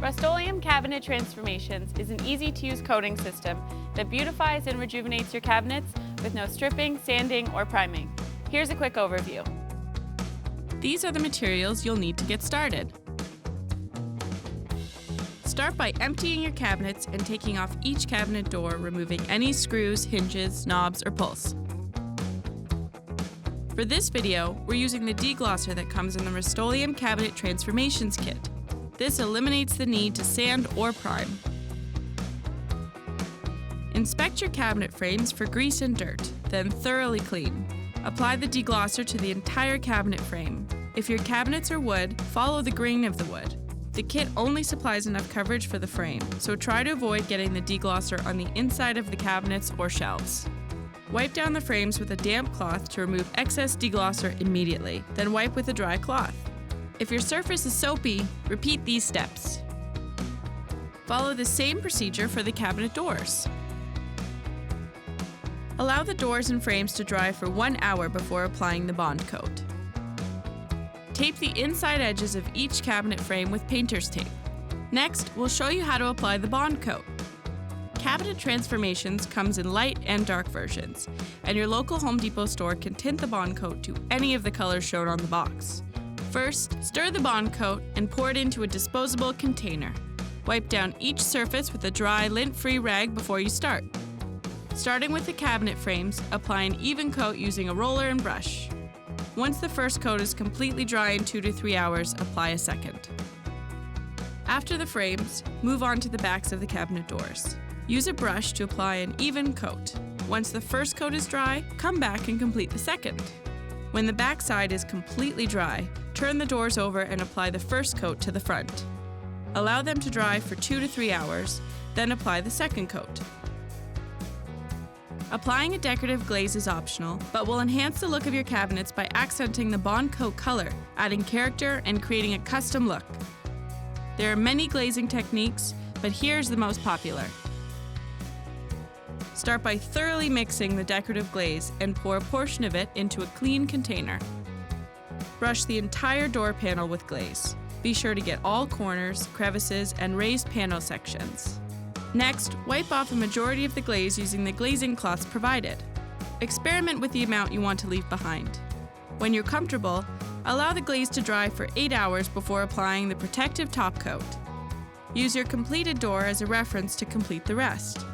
Rust-Oleum Cabinet Transformations is an easy-to-use coating system that beautifies and rejuvenates your cabinets with no stripping, sanding, or priming. Here's a quick overview. These are the materials you'll need to get started. Start by emptying your cabinets and taking off each cabinet door, removing any screws, hinges, knobs, or pulls. For this video, we're using the deglosser that comes in the Rust-Oleum Cabinet Transformations Kit. This eliminates the need to sand or prime. Inspect your cabinet frames for grease and dirt, then thoroughly clean. Apply the deglosser to the entire cabinet frame. If your cabinets are wood, follow the grain of the wood. The kit only supplies enough coverage for the frame, so try to avoid getting the deglosser on the inside of the cabinets or shelves. Wipe down the frames with a damp cloth to remove excess deglosser immediately, then wipe with a dry cloth. If your surface is soapy, repeat these steps. Follow the same procedure for the cabinet doors. Allow the doors and frames to dry for 1 hour before applying the bond coat. Tape the inside edges of each cabinet frame with painter's tape. Next, we'll show you how to apply the bond coat. Cabinet Transformations comes in light and dark versions, and your local Home Depot store can tint the bond coat to any of the colors shown on the box. First, stir the bond coat and pour it into a disposable container. Wipe down each surface with a dry, lint-free rag before you start. Starting with the cabinet frames, apply an even coat using a roller and brush. Once the first coat is completely dry in 2 to 3 hours, apply a second. After the frames, move on to the backs of the cabinet doors. Use a brush to apply an even coat. Once the first coat is dry, come back and complete the second. When the back side is completely dry, turn the doors over and apply the first coat to the front. Allow them to dry for 2 to 3 hours, then apply the second coat. Applying a decorative glaze is optional, but will enhance the look of your cabinets by accenting the bond coat color, adding character, and creating a custom look. There are many glazing techniques, but here's the most popular. Start by thoroughly mixing the decorative glaze and pour a portion of it into a clean container. Brush the entire door panel with glaze. Be sure to get all corners, crevices, and raised panel sections. Next, wipe off a majority of the glaze using the glazing cloths provided. Experiment with the amount you want to leave behind. When you're comfortable, allow the glaze to dry for 8 hours before applying the protective top coat. Use your completed door as a reference to complete the rest.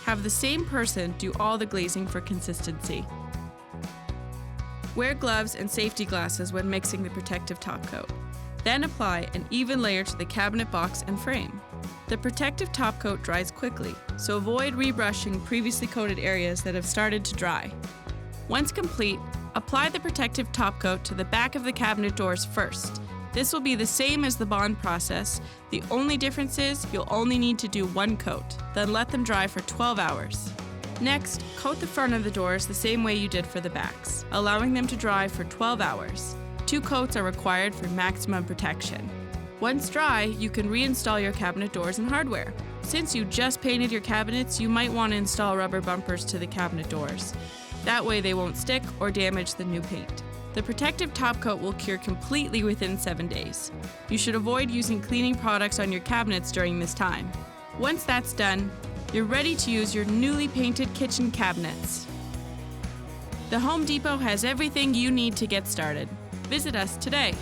Have the same person do all the glazing for consistency. Wear gloves and safety glasses when mixing the protective top coat. Then apply an even layer to the cabinet box and frame. The protective top coat dries quickly, so avoid rebrushing previously coated areas that have started to dry. Once complete, apply the protective top coat to the back of the cabinet doors first. This will be the same as the bond process. The only difference is you'll only need to do 1 coat, then let them dry for 12 hours. Next, coat the front of the doors the same way you did for the backs, allowing them to dry for 12 hours. 2 coats are required for maximum protection. Once dry, you can reinstall your cabinet doors and hardware. Since you just painted your cabinets, you might want to install rubber bumpers to the cabinet doors. That way they won't stick or damage the new paint. The protective top coat will cure completely within 7 days. You should avoid using cleaning products on your cabinets during this time. Once that's done, you're ready to use your newly painted kitchen cabinets. The Home Depot has everything you need to get started. Visit us today.